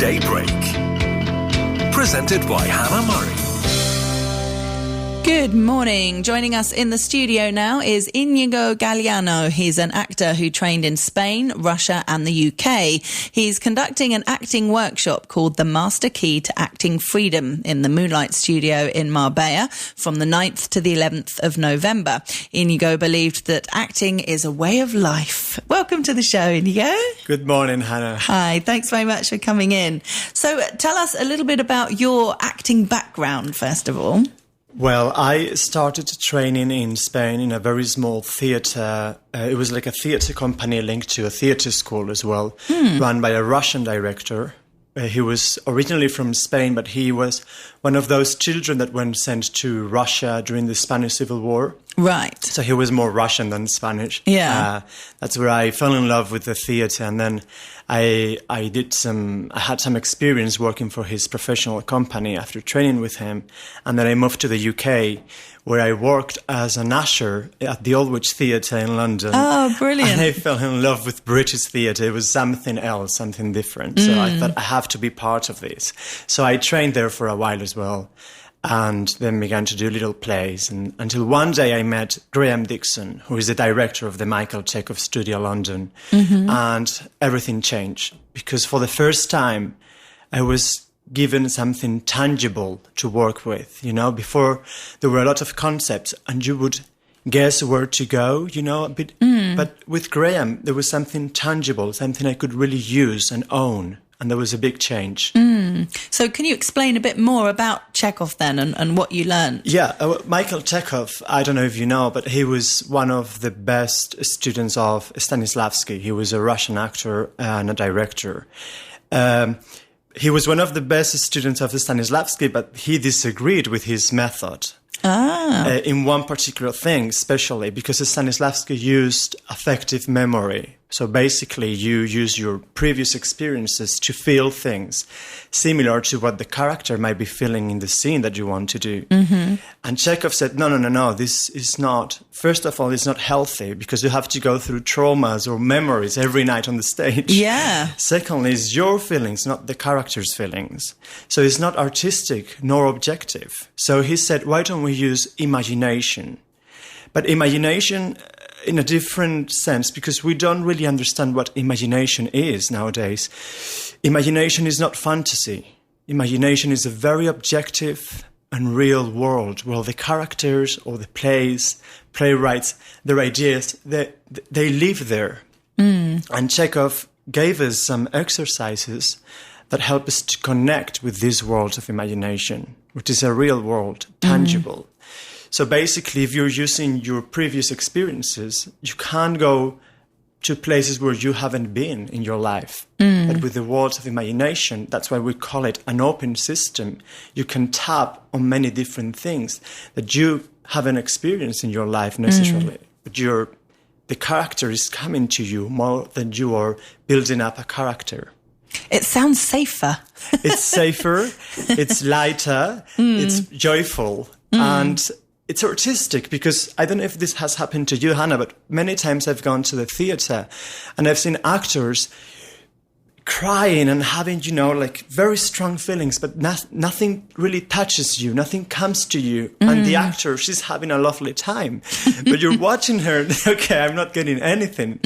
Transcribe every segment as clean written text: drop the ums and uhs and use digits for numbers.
Daybreak. Presented by Hannah Murray. Good morning. Joining us in the studio now is Inigo Galiano. He's an actor who trained in Spain, Russia and the UK. He's conducting an acting workshop called The Master Key to Acting Freedom in the Moonlight Studio in Marbella from the 9th to the 11th of November. Inigo believed that acting is a way of life. Welcome to the show, Inigo. Good morning, Hannah. Hi, thanks very much for coming in. So tell us a little bit about your acting background, first of all. Well, I started training in Spain in a very small theatre. It was like a theatre company linked to a theatre school as well, run by a Russian director. He was originally from Spain, but he was one of those children that were sent to Russia during the Spanish Civil War. Right. So he was more Russian than Spanish. Yeah. That's where I fell in love with the theatre, and then I had some experience working for his professional company after training with him, and then I moved to the UK, where I worked as an usher at the Aldwych Theatre in London. Oh, brilliant. And I fell in love with British theatre. It was something else, something different. So I thought I have to be part of this. So I trained there for a while as well, and then began to do little plays. And until one day I met Graham Dixon, who is the director of the Michael Chekhov Studio London. And everything changed, because for the first time I was given something tangible to work with. You know, before there were a lot of concepts and you would guess where to go, you know, a bit. But with Graham, there was something tangible, something I could really use and own. And there was a big change. So can you explain a bit more about Chekhov then and what you learned? Yeah, Michael Chekhov, I don't know if you know, but he was one of the best students of Stanislavski. He was a Russian actor and a director. He was one of the best students of Stanislavski, but he disagreed with his method. In one particular thing, especially because Stanislavski used affective memory. So basically, you use your previous experiences to feel things similar to what the character might be feeling in the scene that you want to do. And Chekhov said, no, this is not, first of all, it's not healthy, because you have to go through traumas or memories every night on the stage. Yeah. Secondly, it's your feelings, not the character's feelings. So it's not artistic nor objective. So he said, why don't we use imagination? But imagination in a different sense, because we don't really understand what imagination is nowadays. Imagination is not fantasy. Imagination is a very objective and real world where the characters or the playwrights, their ideas, they live there. And Chekhov gave us some exercises that help us to connect with this world of imagination, which is a real world, tangible. So basically, if you're using your previous experiences, you can't go to places where you haven't been in your life. But with the world of imagination, that's why we call it an open system. You can tap on many different things that you haven't experienced in your life necessarily. But the character is coming to you more than you are building up a character. It sounds safer. It's safer, it's lighter, it's joyful, and it's artistic, because I don't know if this has happened to you, Hannah, but many times I've gone to the theatre and I've seen actors crying and having, you know, like very strong feelings, but nothing really touches you, nothing comes to you. And the actor, she's having a lovely time, but you're watching her, okay, I'm not getting anything.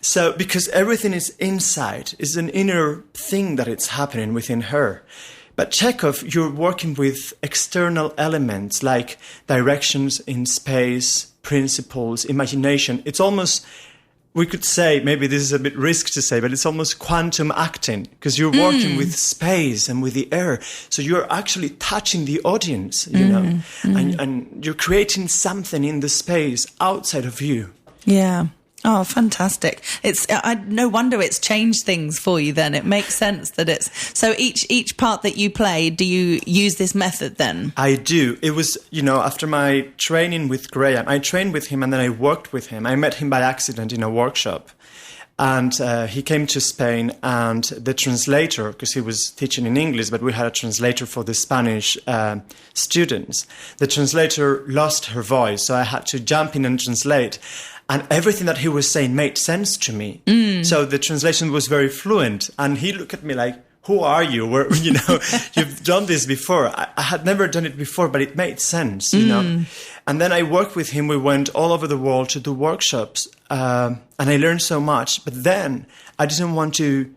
So, because everything is inside, it's an inner thing that it's happening within her. But Chekhov, you're working with external elements like directions in space, principles, imagination. It's almost, we could say, maybe this is a bit risky to say, but it's almost quantum acting, because you're working with space and with the air. So you're actually touching the audience, you know, and you're creating something in the space outside of you. Yeah. Oh, fantastic. It's no wonder it's changed things for you then. It makes sense that it's... So each part that you play, do you use this method then? I do. It was, you know, after my training with Graham, I trained with him and then I worked with him. I met him by accident in a workshop. And he came to Spain, and the translator, because he was teaching in English, but we had a translator for the Spanish students. The translator lost her voice, so I had to jump in and translate. And everything that he was saying made sense to me. So the translation was very fluent. And he looked at me like, who are you? Where, you've done this before. I had never done it before, but it made sense, And then I worked with him. We went all over the world to do workshops, and I learned so much. But then I didn't want to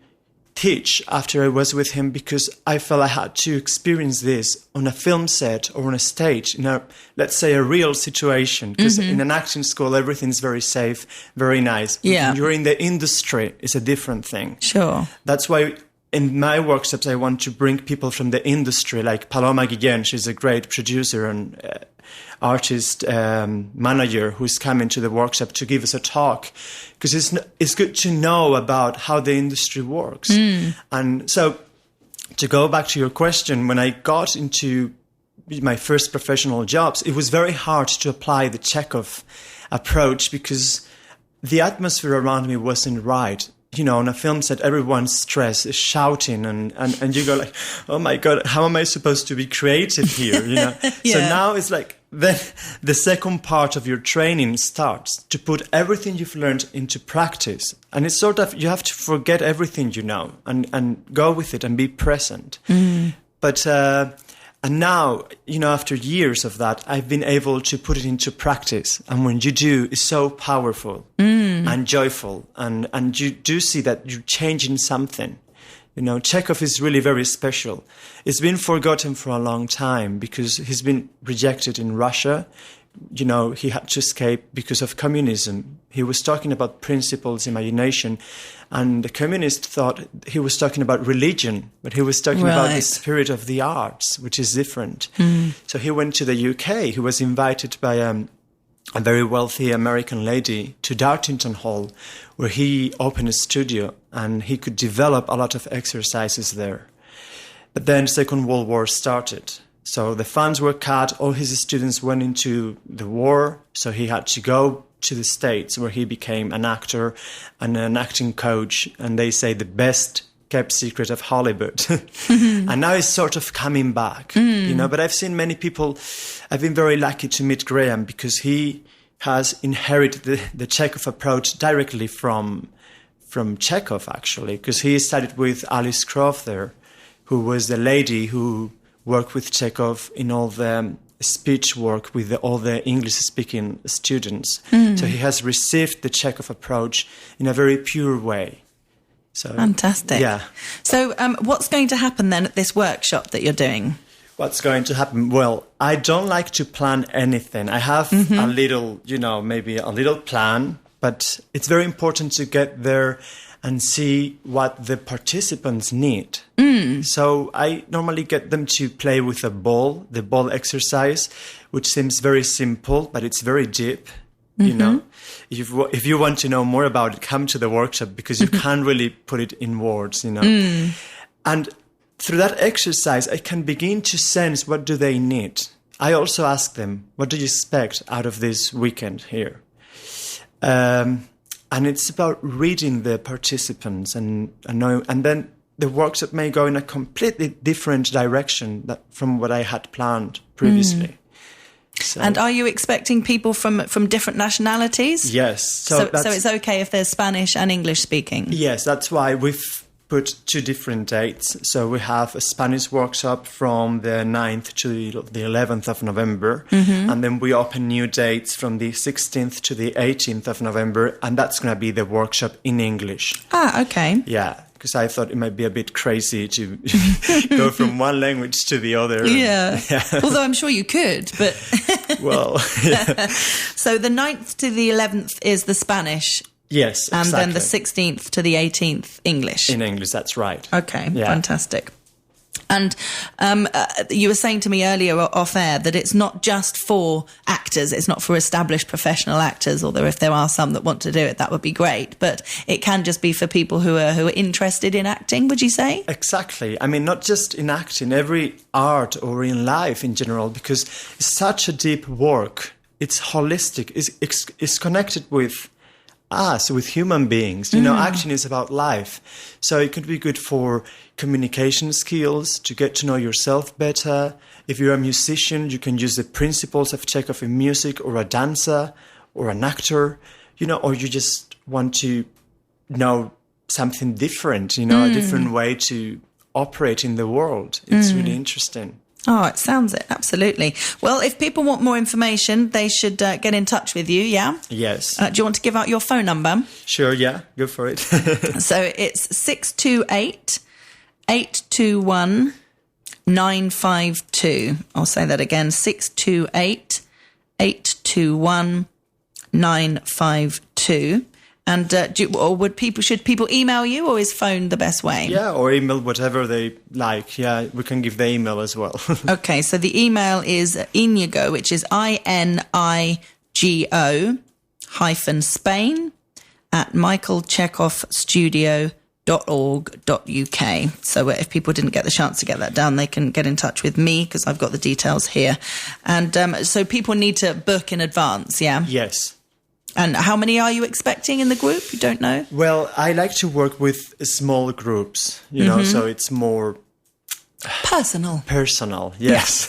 teach after I was with him because I felt I had to experience this on a film set or on a stage, let's say a real situation. Because in an acting school, everything's very safe, very nice. Yeah. When you're in the industry, it's a different thing. Sure. That's why in my workshops, I want to bring people from the industry, like Paloma Guillén. She's a great producer and artist manager who's coming to the workshop to give us a talk, because it's good to know about how the industry works. And so to go back to your question, when I got into my first professional jobs, it was very hard to apply the Chekhov approach because the atmosphere around me wasn't right. On a film set, everyone's stressed, is shouting, and you go like, oh my God, how am I supposed to be creative here? Yeah. So now it's like, then the second part of your training starts to put everything you've learned into practice. And it's sort of, you have to forget everything you know and go with it and be present. But, and now, after years of that, I've been able to put it into practice. And when you do, it's so powerful and joyful. And you do see that you're changing something. Chekhov is really very special. It's been forgotten for a long time because he's been rejected in Russia. He had to escape because of communism. He was talking about principles, imagination, and the communists thought he was talking about religion, but he was talking about the spirit of the arts, which is different. So he went to the UK. He was invited by a very wealthy American lady to Dartington Hall, where he opened a studio, and he could develop a lot of exercises there. But then Second World War started. So the funds were cut, all his students went into the war, so he had to go to the States, where he became an actor and an acting coach, and they say the best kept secret of Hollywood. And now he's sort of coming back, but I've seen many people. I've been very lucky to meet Graham because he has inherited the Chekhov approach directly from Chekhov, actually, because he studied with Alice Crowther, who was the lady who worked with Chekhov in all the speech work with all the English-speaking students. So he has received the Chekhov approach in a very pure way. So, fantastic. Yeah. So what's going to happen then at this workshop that you're doing? What's going to happen? Well, I don't like to plan anything. I have a little, maybe a little plan, but it's very important to get there and see what the participants need. So I normally get them to play with a ball, the ball exercise, which seems very simple, but it's very deep. If you want to know more about it, come to the workshop because you can't really put it in words, And through that exercise, I can begin to sense what do they need. I also ask them, what do you expect out of this weekend here? And it's about reading the participants and then the workshop may go in a completely different direction from what I had planned previously. So, and are you expecting people from different nationalities? Yes. So it's okay if there's Spanish and English speaking? Yes, that's why we've put 2 different dates. So we have a Spanish workshop from the 9th to the 11th of November. And then we open new dates from the 16th to the 18th of November. And that's going to be the workshop in English. Ah, okay. Yeah, because I thought it might be a bit crazy to go from one language to the other. Yeah. Although I'm sure you could, but... Well, yeah. So the 9th to the 11th is the Spanish. Yes, exactly. And then the 16th to the 18th, English. In English, that's right. Okay, fantastic. And you were saying to me earlier off air that it's not just for actors, it's not for established professional actors, although if there are some that want to do it, that would be great. But it can just be for people who are interested in acting, would you say? Exactly. I mean, not just in acting, every art or in life in general, because it's such a deep work. It's holistic. It's connected with us, with human beings. Acting is about life. So it could be good for communication skills, to get to know yourself better. If you're a musician, you can use the principles of Chekhov in music, or a dancer, or an actor, or you just want to know something different, a different way to operate in the world. It's really interesting. Oh, it sounds it. Absolutely. Well, if people want more information, they should get in touch with you, yeah? Yes. Do you want to give out your phone number? Sure, yeah, go for it. So it's 628-821-952. I'll say that again, 628-821-952. And should people email you, or is phone the best way? Yeah, or email, whatever they like. Yeah, we can give the email as well. Okay, so the email is Inigo, which is INIGO -Spain @michaelchekhovstudio.org.uk. So if people didn't get the chance to get that down, they can get in touch with me because I've got the details here. And so people need to book in advance, yeah? Yes. And how many are you expecting in the group? You don't know? Well, I like to work with small groups, you know, so it's more personal, yes.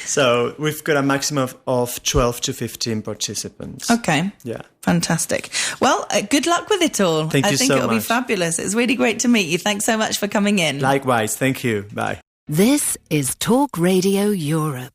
So we've got a maximum of 12 to 15 participants. Okay. Yeah. Fantastic. Well, good luck with it all. Thank you so much. I think it'll be fabulous. It's really great to meet you. Thanks so much for coming in. Likewise. Thank you. Bye. This is Talk Radio Europe.